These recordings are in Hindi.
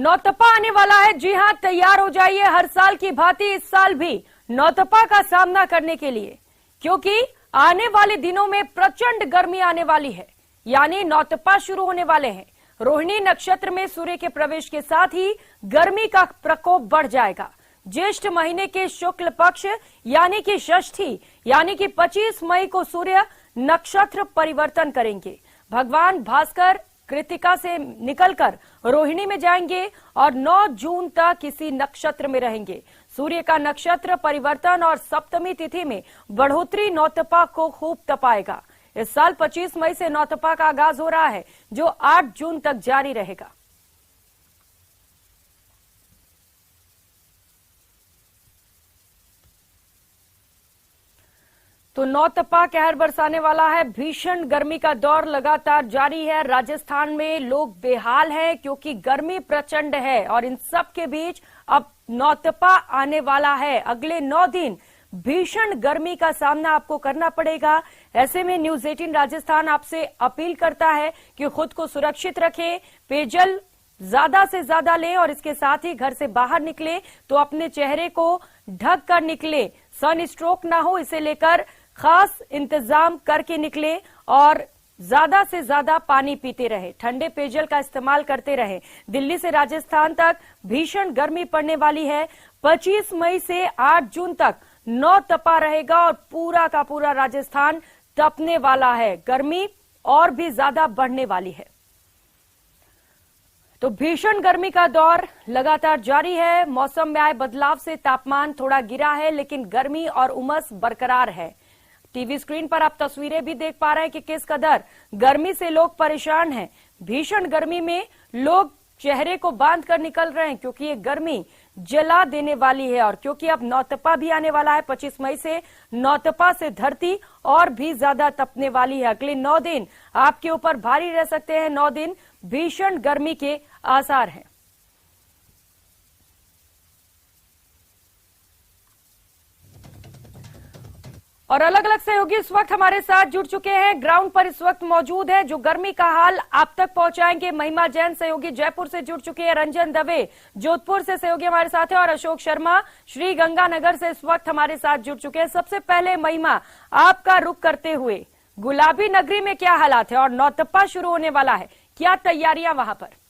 नौतपा आने वाला है। जी हां, तैयार हो जाइए हर साल की भांति इस साल भी नौतपा का सामना करने के लिए, क्योंकि आने वाले दिनों में प्रचंड गर्मी आने वाली है। यानी नौतपा शुरू होने वाले हैं। रोहिणी नक्षत्र में सूर्य के प्रवेश के साथ ही गर्मी का प्रकोप बढ़ जाएगा। ज्येष्ठ महीने के शुक्ल पक्ष यानी कि षष्ठी यानी कि 25 मई को सूर्य नक्षत्र परिवर्तन करेंगे। भगवान भास्कर कृतिका से निकलकर रोहिणी में जाएंगे और 9 जून तक किसी नक्षत्र में रहेंगे। सूर्य का नक्षत्र परिवर्तन और सप्तमी तिथि में बढ़ोतरी नौतपा को खूब तपाएगा। इस साल 25 मई से नौतपा का आगाज हो रहा है, जो 8 जून तक जारी रहेगा। तो नौतपा कहर बरसाने वाला है। भीषण गर्मी का दौर लगातार जारी है। राजस्थान में लोग बेहाल हैं क्योंकि गर्मी प्रचंड है और इन सब के बीच अब नौतपा आने वाला है। अगले 9 दिन भीषण गर्मी का सामना आपको करना पड़ेगा। ऐसे में न्यूज 18 राजस्थान आपसे अपील करता है कि खुद को सुरक्षित रखें, पेयजल ज्यादा से ज्यादा लें और इसके साथ ही घर से बाहर निकले तो अपने चेहरे को ढक कर निकले, सन स्ट्रोक ना हो इसे लेकर खास इंतजाम करके निकले और ज्यादा से ज्यादा पानी पीते रहे, ठंडे पेयजल का इस्तेमाल करते रहे। दिल्ली से राजस्थान तक भीषण गर्मी पड़ने वाली है। 25 मई से 8 जून तक नौतपा रहेगा और पूरा का पूरा राजस्थान तपने वाला है। गर्मी और भी ज्यादा बढ़ने वाली है। तो भीषण गर्मी का दौर लगातार जारी है। मौसम में आए बदलाव से तापमान थोड़ा गिरा है, लेकिन गर्मी और उमस बरकरार है। टीवी स्क्रीन पर आप तस्वीरें भी देख पा रहे हैं कि किस कदर गर्मी से लोग परेशान हैं। भीषण गर्मी में लोग चेहरे को बांध कर निकल रहे हैं क्योंकि ये गर्मी जला देने वाली है। और क्योंकि अब नौतपा भी आने वाला है 25 मई से, नौतपा से धरती और भी ज्यादा तपने वाली है। अगले 9 दिन आपके ऊपर भारी रह सकते हैं। 9 दिन भीषण गर्मी के आसार हैं। और अलग अलग सहयोगी इस वक्त हमारे साथ जुड़ चुके हैं, ग्राउंड पर इस वक्त मौजूद है, जो गर्मी का हाल आप तक पहुंचाएंगे। महिमा जैन सहयोगी जयपुर से जुड़ चुके हैं, रंजन दवे जोधपुर से सहयोगी हमारे साथ है और अशोक शर्मा श्री गंगानगर से इस वक्त हमारे साथ जुड़ चुके हैं। सबसे पहले महिमा, आपका रुख करते हुए गुलाबी नगरी में क्या हालात है और नौतपा शुरू होने वाला है, क्या तैयारियां वहां पर?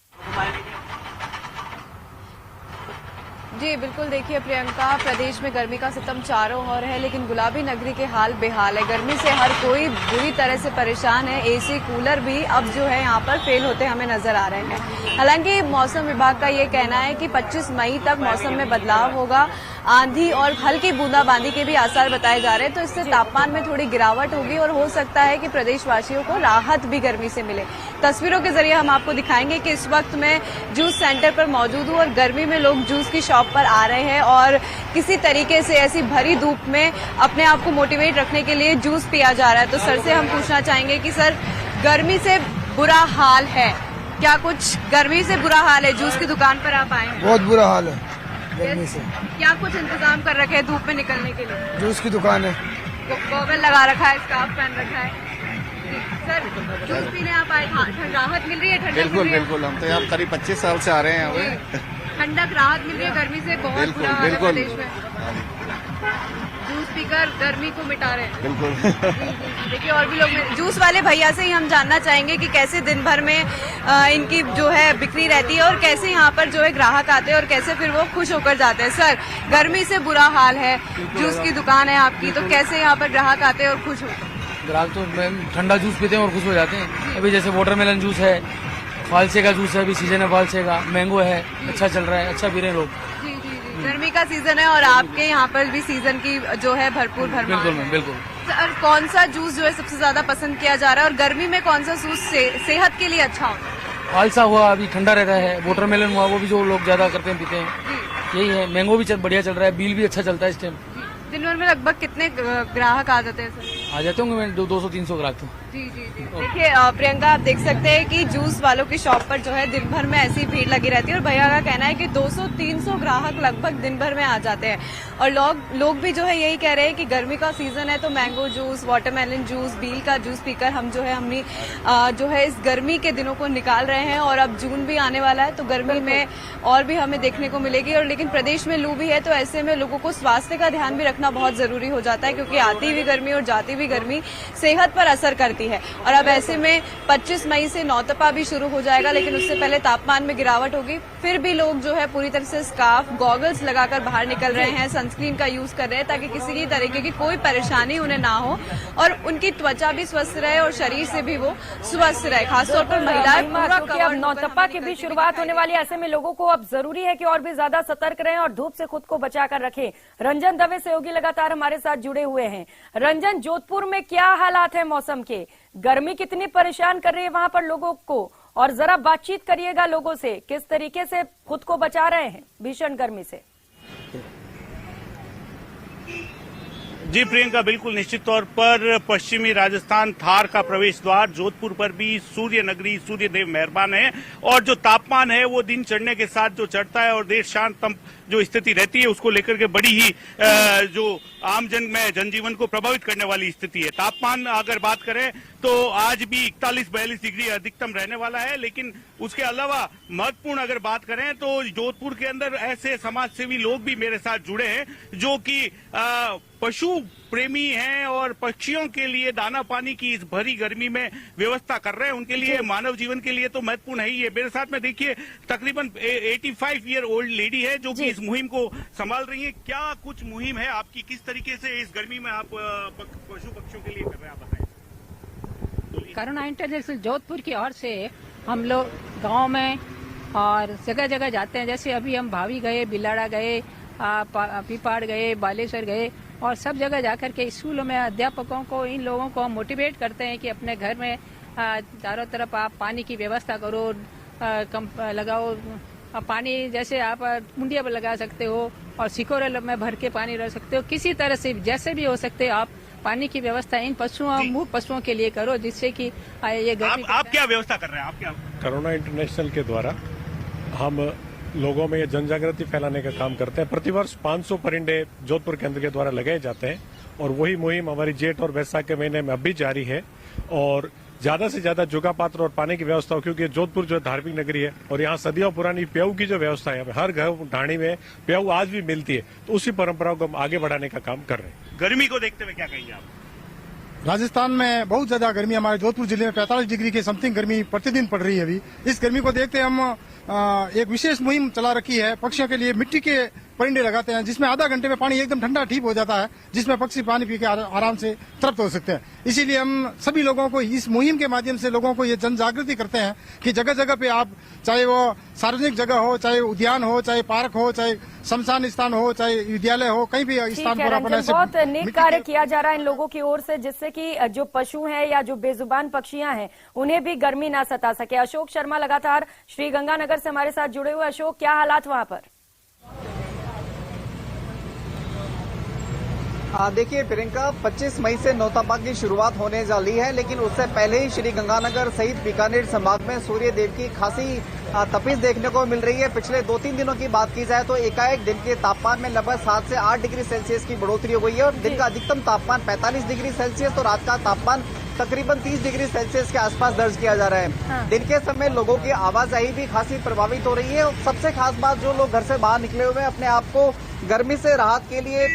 जी बिल्कुल, देखिए प्रियंका, प्रदेश में गर्मी का सितम चारों ओर है, लेकिन गुलाबी नगरी के हाल बेहाल है। गर्मी से हर कोई बुरी तरह से परेशान है। एसी कूलर भी अब जो है यहाँ पर फेल होते हमें नजर आ रहे हैं। हालांकि मौसम विभाग का ये कहना है कि 25 मई तक मौसम में बदलाव होगा। आंधी और हल्की बूंदाबांदी के भी आसार बताए जा रहे हैं, तो इससे तापमान में थोड़ी गिरावट होगी और हो सकता है कि प्रदेशवासियों को राहत भी गर्मी से मिले। तस्वीरों के जरिए हम आपको दिखाएंगे कि इस वक्त मैं जूस सेंटर पर मौजूद हूँ और गर्मी में लोग जूस की शॉप पर आ रहे हैं और किसी तरीके से ऐसी भरी धूप में अपने आप को मोटिवेट रखने के लिए जूस पिया जा रहा है। तो सर से हम पूछना चाहेंगे कि सर, गर्मी से बुरा हाल है, क्या कुछ गर्मी से बुरा हाल है? जूस की दुकान पर आप आए हैं। बहुत बुरा हाल है गर्मी से। क्या कुछ इंतजाम कर रखे हैं धूप में निकलने के लिए? जूस की दुकान है, गॉगल लगा रखा है, स्कार्फ पहन रखा है। सर, जूस पीने आप आए, राहत मिल रही है? ठंडक? बिल्कुल बिल्कुल, हम तो यहाँ करीब 25 साल से आ रहे हैं यहाँ। ठंडक राहत मिल रही है गर्मी से? बहुत बुरा हाल है प्रदेश में। जूस पीकर गर्मी को मिटा रहे हैं। बिल्कुल। देखिए और भी लोग, जूस वाले भैया से ही हम जानना चाहेंगे कि कैसे दिन भर में इनकी जो है बिक्री रहती है और कैसे यहाँ पर जो है ग्राहक आते हैं और कैसे फिर वो खुश होकर जाते हैं। सर, गर्मी से बुरा हाल है, जूस की दुकान है आपकी, तो कैसे यहाँ पर ग्राहक आते हैं और खुश होते हैं? ग्राहक तो ठंडा जूस पीते हैं और खुश हो जाते हैं। अभी जैसे वाटरमेलन जूस है, फालसे का जूस है, अभी सीजन है फालसे का, मैंगो है, अच्छा चल रहा है, अच्छा पी रहे हैं लोग। जी जी जी, गर्मी का सीजन है और आपके यहाँ पर भी सीजन की जो है भरपूर भरमार। बिल्कुल मैम, बिल्कुल। सर, कौन सा जूस जो है सबसे ज्यादा पसंद किया जा रहा है और गर्मी में कौन सा जूस सेहत के लिए अच्छा होता है? फालसा हुआ अभी ठंडा रहता है, वाटरमेलन हुआ वो भी जो लोग ज्यादा करते हैं पीते हैं, यही है। मैंगो भी बढ़िया चल रहा है, बील भी अच्छा चलता है इस टाइम। दिन भर में लगभग कितने ग्राहक आ जाते हैं सर? आ जाते होंगे 200-300 ग्राहक तो। जी जी जी देखिए प्रियंका, आप देख सकते हैं कि जूस वालों की शॉप पर जो है दिन भर में ऐसी भीड़ लगी रहती है और भैया का कहना है कि 200-300 ग्राहक लगभग दिन भर में आ जाते हैं। और लोग भी जो है यही कह रहे हैं कि गर्मी का सीजन है तो मैंगो जूस, वाटरमेलन जूस, बील का जूस पीकर हम जो है हमने जो है इस गर्मी के दिनों को निकाल रहे हैं। और अब जून भी आने वाला है तो गर्मी में और भी हमें देखने को मिलेगी। और लेकिन प्रदेश में लू भी है तो ऐसे में लोगों को स्वास्थ्य का ध्यान भी रखना बहुत जरूरी हो जाता है, क्योंकि आती हुई गर्मी और जाती हुई गर्मी सेहत पर असर करती है। और अब ऐसे में 25 मई से नौतपा भी शुरू हो जाएगा, लेकिन उससे पहले तापमान में गिरावट होगी। फिर भी लोग जो है पूरी तरह से स्कार्फ, गॉगल्स लगाकर बाहर निकल रहे हैं, सनस्क्रीन का यूज कर रहे हैं ताकि किसी भी तरीके की कोई परेशानी उन्हें ना हो और उनकी त्वचा भी स्वस्थ रहे और शरीर से भी वो स्वस्थ रहे। खासतौर पर महिलाएं पूरा क्योंकि अब नौतपा की भी शुरुआत होने वाली है, ऐसे में लोगों को अब जरूरी है कि और भी ज्यादा सतर्क रहें और धूप से खुद को बचाकर रखें। रंजन दवे सहयोगी लगातार हमारे साथ जुड़े हुए हैं। रंजन, जोधपुर में क्या हालात है मौसम के? गर्मी कितनी परेशान कर रही है वहां पर लोगों को, और जरा बातचीत करिएगा लोगों से, किस तरीके से खुद को बचा रहे हैं भीषण गर्मी से? जी प्रियंका, बिल्कुल निश्चित तौर पर पश्चिमी राजस्थान थार का प्रवेश द्वार जोधपुर पर भी सूर्य नगरी सूर्यदेव मेहरबान है और जो तापमान है वो दिन चढ़ने के साथ जो चढ़ता है और देर शाम तक जो स्थिति रहती है उसको लेकर के बड़ी ही जो आम जनजीवन को प्रभावित करने वाली स्थिति है। तापमान अगर बात करें तो आज भी 41-42 डिग्री अधिकतम रहने वाला है, लेकिन उसके अलावा महत्वपूर्ण अगर बात करें तो जोधपुर के अंदर ऐसे समाजसेवी लोग भी मेरे साथ जुड़े हैं जो कि पशु प्रेमी हैं और पक्षियों के लिए दाना पानी की इस भरी गर्मी में व्यवस्था कर रहे हैं। उनके लिए मानव जीवन के लिए तो महत्वपूर्ण है ही है। मेरे साथ में देखिए तकरीबन 85 ईयर ओल्ड लेडी है जो कि इस मुहिम को संभाल रही है। क्या कुछ मुहिम है आपकी, किस तरीके से इस गर्मी में आप पशु पक्षियों के लिए कर रहे हैं, आप बताएं। करुणा इंटरनेशनल जोधपुर की ओर से हम लोग गांव में और जगह जगह जाते हैं। जैसे अभी हम भावी गए, बिलाड़ा गए, पीपाड़ गए, बालेश्वर गए और सब जगह जाकर के स्कूलों में अध्यापकों को, इन लोगों को हम मोटिवेट करते हैं कि अपने घर में चारों तरफ आप पानी की व्यवस्था करो, लगाओ पानी, जैसे आप मुंडिया पर लगा सकते हो और सिकोरे में भर के पानी रख सकते हो। किसी तरह से जैसे भी हो सकते आप पानी की व्यवस्था इन मूक पशुओं के लिए करो, जिससे कि ये गर्मी। आप क्या व्यवस्था कर रहे हैं? आप क्या? करुणा इंटरनेशनल के द्वारा हम लोगों में ये जन जागृति फैलाने का काम करते हैं। प्रतिवर्ष 500 परिंदे जोधपुर केंद्र के द्वारा लगाए जाते हैं और वही मुहिम हमारी जेठ और वैसाख के महीने में अब भी जारी है और ज्यादा से ज्यादा जुगा पात्र और पानी की व्यवस्था हो, क्योंकि जोधपुर जो धार्मिक नगरी है और यहाँ सदियों पुरानी प्याऊ की जो व्यवस्था है, हर घर ढाणी में प्याऊ आज भी मिलती है, तो उसी परंपरा को हम आगे बढ़ाने का काम कर रहे हैं। गर्मी को देखते हुए क्या कहेंगे आप? राजस्थान में बहुत ज्यादा गर्मी, हमारे जोधपुर जिले में 45 डिग्री के समथिंग गर्मी प्रतिदिन पड़ रही है। अभी इस गर्मी को देखते हम एक विशेष मुहिम चला रखी है। पक्षियों के लिए मिट्टी के परिंदे लगाते हैं, जिसमें आधा घंटे में पानी एकदम ठंडा ठीक हो जाता है, जिसमें पक्षी पानी पी के आराम से तृप्त हो सकते हैं। इसीलिए हम सभी लोगों को इस मुहिम के माध्यम से लोगों को ये जन जागृति करते हैं कि जगह जगह पे आप, चाहे वो सार्वजनिक जगह हो, चाहे उद्यान हो, चाहे पार्क हो, चाहे शमशान स्थान हो, चाहे विद्यालय हो, कहीं भी स्थान पर अपन ऐसे बहुत नेक कार्य किया जा रहा है इन लोगों की ओर से, जिससे कि जो पशु हैं या जो बेजुबान पक्षियां हैं उन्हें भी गर्मी ना सता सके। अशोक शर्मा लगातार श्री गंगानगर से हमारे साथ जुड़े हुए। अशोक, क्या हालात वहां पर? देखिए प्रियंका, 25 मई से नौतपा की शुरुआत होने वाली है, लेकिन उससे पहले ही श्री गंगानगर सहित बीकानेर संभाग में सूर्य देव की खासी तपिश देखने को मिल रही है। पिछले 2-3 दिनों की बात की जाए तो एकाएक दिन के तापमान में लगभग 7 से 8 डिग्री सेल्सियस की बढ़ोतरी हो गई है और दिन का अधिकतम तापमान 45 डिग्री सेल्सियस तो रात का तापमान तकरीबन 30 डिग्री सेल्सियस के आसपास दर्ज किया जा रहा है। दिन के समय लोगों की आवाजाही भी खासी प्रभावित हो रही है और सबसे खास बात, जो लोग घर से बाहर निकले हुए हैं अपने आप को गर्मी से राहत के लिए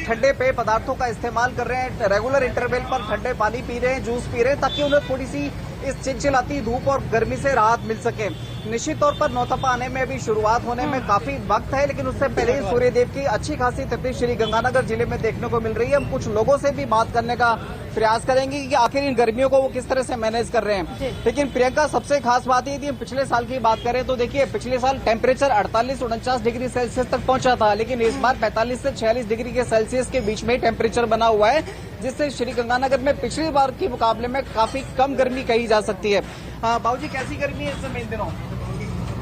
ठंडे पेय पदार्थों का इस्तेमाल कर रहे हैं, रेगुलर इंटरवल पर ठंडे पानी पी रहे हैं, जूस पी रहे हैं, ताकि उन्हें थोड़ी सी इस चिलचिलाती धूप और गर्मी से राहत मिल सके। निश्चित तौर पर नौतपा आने में अभी शुरुआत होने में काफी वक्त है, लेकिन उससे पहले ही सूर्यदेव की अच्छी खासी तपिश श्री गंगानगर जिले में देखने को मिल रही है। हम कुछ लोगों से भी बात करने का प्रयास करेंगे कि आखिर इन गर्मियों को वो किस तरह से मैनेज कर रहे हैं। लेकिन प्रियंका, सबसे खास बात ये थी, हम पिछले साल की बात करें तो देखिए पिछले साल टेम्परेचर 48-49 डिग्री सेल्सियस तक पहुंचा था, लेकिन इस बार 45 से 46 डिग्री के सेल्सियस के बीच में टेम्परेचर बना हुआ है, जिससे श्री गंगानगर में पिछली बार के मुकाबले में काफी कम गर्मी कही जा सकती है। बाबूजी, कैसी गर्मी है इस समय इन दिनों?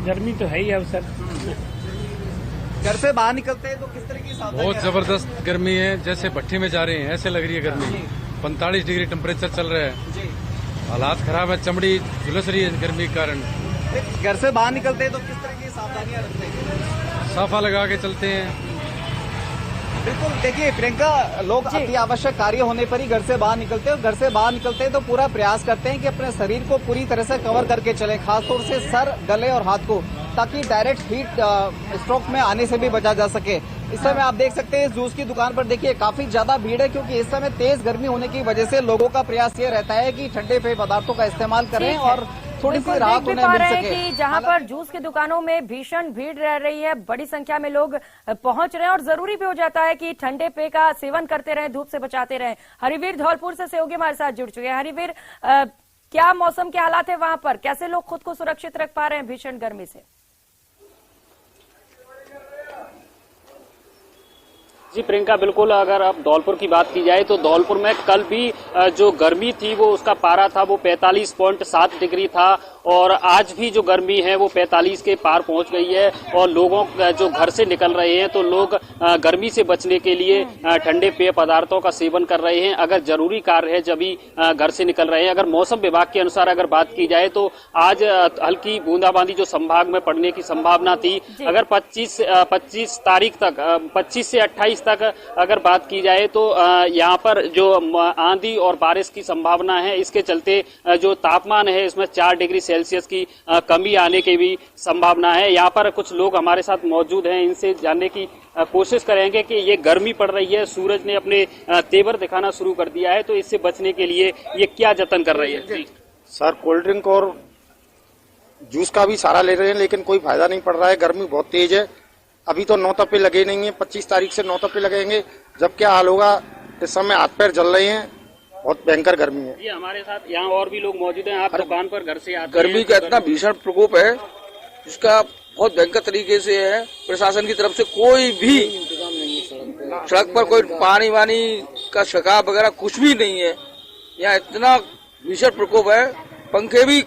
गर्मी तो है ही है सर। घर से बाहर निकलते हैं तो किस तरह की सावधानी? बहुत जबरदस्त गर्मी है, जैसे भट्टी में जा रहे हैं ऐसे लग रही है गर्मी। 45 डिग्री टेम्परेचर चल रहा है जी। हालात खराब है, चमड़ी झुलस रही है गर्मी के कारण। घर से बाहर निकलते हैं तो किस तरह की सावधानियां रखते हैं? साफा लगा के चलते हैं। बिल्कुल, देखिए प्रियंका, लोग अति आवश्यक कार्य होने पर ही घर से बाहर निकलते हैं और घर से बाहर निकलते हैं तो पूरा प्रयास करते हैं कि अपने शरीर को पूरी तरह से कवर करके चले, खासतौर से सर, गले और हाथ को, ताकि डायरेक्ट हीट स्ट्रोक में आने से भी बचा जा सके। इस समय आप देख सकते हैं जूस की दुकान पर देखिए काफी ज्यादा भीड़ है, क्योंकि इस समय तेज गर्मी होने की वजह से लोगों का प्रयास ये रहता है कि ठंडे पेय पदार्थों का इस्तेमाल करें और थोड़ी सी राहत उन्हें मिल सके। कि जहां पर जूस की दुकानों में भीषण भीड़ रह रही है, बड़ी संख्या में लोग पहुंच रहे हैं और जरूरी भी हो जाता है कि ठंडे पेय का सेवन करते रहें, धूप से बचाते रहें। हरिवीर धौलपुर से सहयोगी हमारे साथ जुड़ चुके हैं। हरिवीर, क्या मौसम के हालात है वहां पर? कैसे लोग खुद को सुरक्षित रख पा रहे हैं भीषण गर्मी से? जी प्रियंका, बिल्कुल, अगर अब धौलपुर की बात की जाए तो धौलपुर में कल भी जो गर्मी थी वो उसका पारा था वो 45.7 डिग्री था और आज भी जो गर्मी है वो 45 के पार पहुंच गई है। और लोगों जो घर से निकल रहे हैं तो लोग गर्मी से बचने के लिए ठंडे पेय पदार्थों का सेवन कर रहे हैं। अगर जरूरी कार्य है जब भी घर से निकल रहे हैं। अगर मौसम विभाग के अनुसार अगर बात की जाए तो आज हल्की बूंदाबांदी जो संभाग में पड़ने की संभावना थी। अगर 25 तारीख तक 25 से 28 तक अगर बात की जाए तो यहाँ पर जो आंधी और बारिश की संभावना है, इसके चलते जो तापमान है इसमें 4 डिग्री सेल्सियस की कमी आने की भी संभावना है। यहाँ पर कुछ लोग हमारे साथ मौजूद हैं, इनसे जानने की कोशिश करेंगे कि ये गर्मी पड़ रही है, सूरज ने अपने तेवर दिखाना शुरू कर दिया है, तो इससे बचने के लिए ये क्या जतन कर रही है? सर, कोल्ड ड्रिंक और जूस का भी सहारा ले रहे हैं लेकिन कोई फायदा नहीं पड़ रहा है। गर्मी बहुत तेज है। अभी तो 9 तपे लगे नहीं है, 25 तारीख से 9 तपे लगेंगे। जब क्या हाल होगा, इस समय हाथ पैर जल रहे हैं, बहुत भयंकर गर्मी है। ये हमारे साथ यहाँ और भी लोग मौजूद हैं। आप दुकान पर घर से आते हैं। गर्मी का इतना भीषण प्रकोप है, इसका बहुत भयंकर तरीके से है। प्रशासन की तरफ से कोई भी सड़क पर कोई पानी वानी का शिकायत वगैरह कुछ भी नहीं है। यहाँ इतना भीषण प्रकोप है, पंखे भी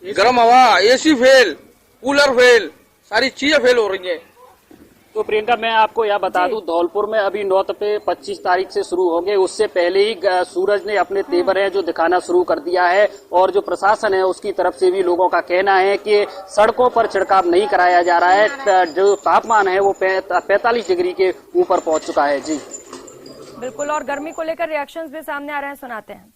गर्म हवा, एसी फेल, कूलर फेल, सारी चीजें फेल हो रही हैं। तो प्रियंका, मैं आपको यह बता दूं, धौलपुर में अभी 9 तपे 25 तारीख से शुरू होंगे। उससे पहले ही सूरज ने अपने तेवर है जो दिखाना शुरू कर दिया है और जो प्रशासन है उसकी तरफ से भी लोगों का कहना है कि सड़कों पर छिड़काव नहीं कराया जा रहा है। जो तापमान है वो 45 डिग्री के ऊपर पहुंच चुका है। जी बिल्कुल, और गर्मी को लेकर रिएक्शंस भी सामने आ रहे हैं, सुनाते हैं।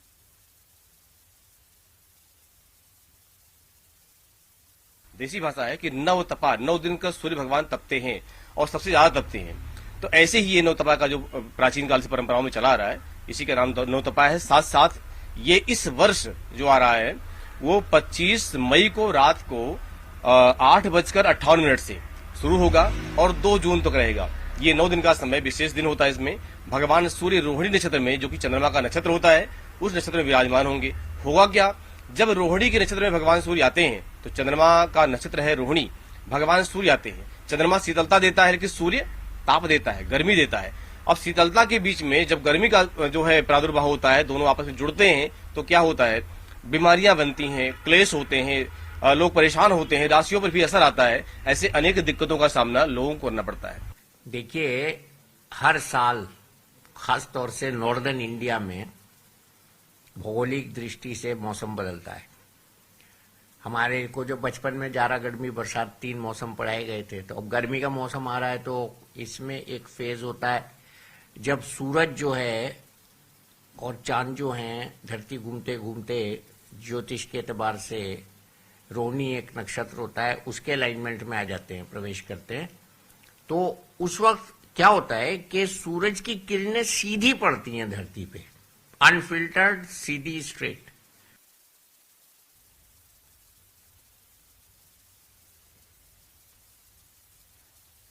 देसी भाषा है कि नव तपा, 9 दिन का सूर्य भगवान तपते हैं और सबसे ज्यादा तपते हैं। तो ऐसे ही ये नवतपा का जो प्राचीन काल से परंपराओं में चला आ रहा है, इसी का नाम नवतपा है। साथ साथ ये इस वर्ष जो आ रहा है वो 25 मई को रात को 8:58 से शुरू होगा और 2 जून तक रहेगा। ये 9 दिन का समय विशेष दिन होता है। इसमें भगवान सूर्य रोहिणी नक्षत्र में, जो कि चंद्रमा का नक्षत्र होता है, उस नक्षत्र में विराजमान होंगे। होगा क्या, जब रोहिणी के नक्षत्र में भगवान सूर्य आते हैं तो चंद्रमा का नक्षत्र है रोहिणी, भगवान सूर्य आते हैं। चंद्रमा शीतलता देता है लेकिन सूर्य ताप देता है, गर्मी देता है। अब शीतलता के बीच में जब गर्मी का जो है प्रादुर्भाव होता है, दोनों आपस में जुड़ते हैं तो क्या होता है, बीमारियां बनती हैं, क्लेश होते हैं, लोग परेशान होते हैं, राशियों पर भी असर आता है। ऐसे अनेक दिक्कतों का सामना लोगों को करना पड़ता है। देखिए, हर साल खास तौर से नॉर्दर्न इंडिया में भौगोलिक दृष्टि से मौसम बदलता है। हमारे को जो बचपन में जाड़ा, गर्मी, बरसात 3 मौसम पढ़ाए गए थे, तो अब गर्मी का मौसम आ रहा है तो इसमें एक फेज होता है जब सूरज जो है और चांद जो है धरती घूमते घूमते ज्योतिष के एतबार से रोहिणी एक नक्षत्र होता है, उसके अलाइनमेंट में आ जाते हैं, प्रवेश करते हैं। तो उस वक्त क्या होता है कि सूरज की किरणें सीधी पड़ती हैं धरती पे, अनफिल्टर्ड, सीधी, स्ट्रेट।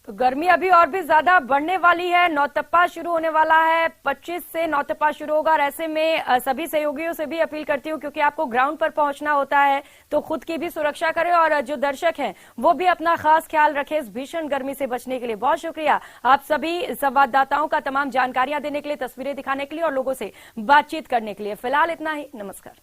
तो गर्मी अभी और भी ज्यादा बढ़ने वाली है। नौतपा शुरू होने वाला है, 25 से नौतपा शुरू होगा और ऐसे में सभी सहयोगियों से भी अपील करती हूं, क्योंकि आपको ग्राउंड पर पहुंचना होता है, तो खुद की भी सुरक्षा करें और जो दर्शक हैं वो भी अपना खास ख्याल रखें इस भीषण गर्मी से बचने के लिए। बहुत शुक्रिया आप सभी संवाददाताओं का तमाम जानकारियां देने के लिए, तस्वीरें दिखाने के लिए और लोगों से बातचीत करने के लिए। फिलहाल इतना ही, नमस्कार।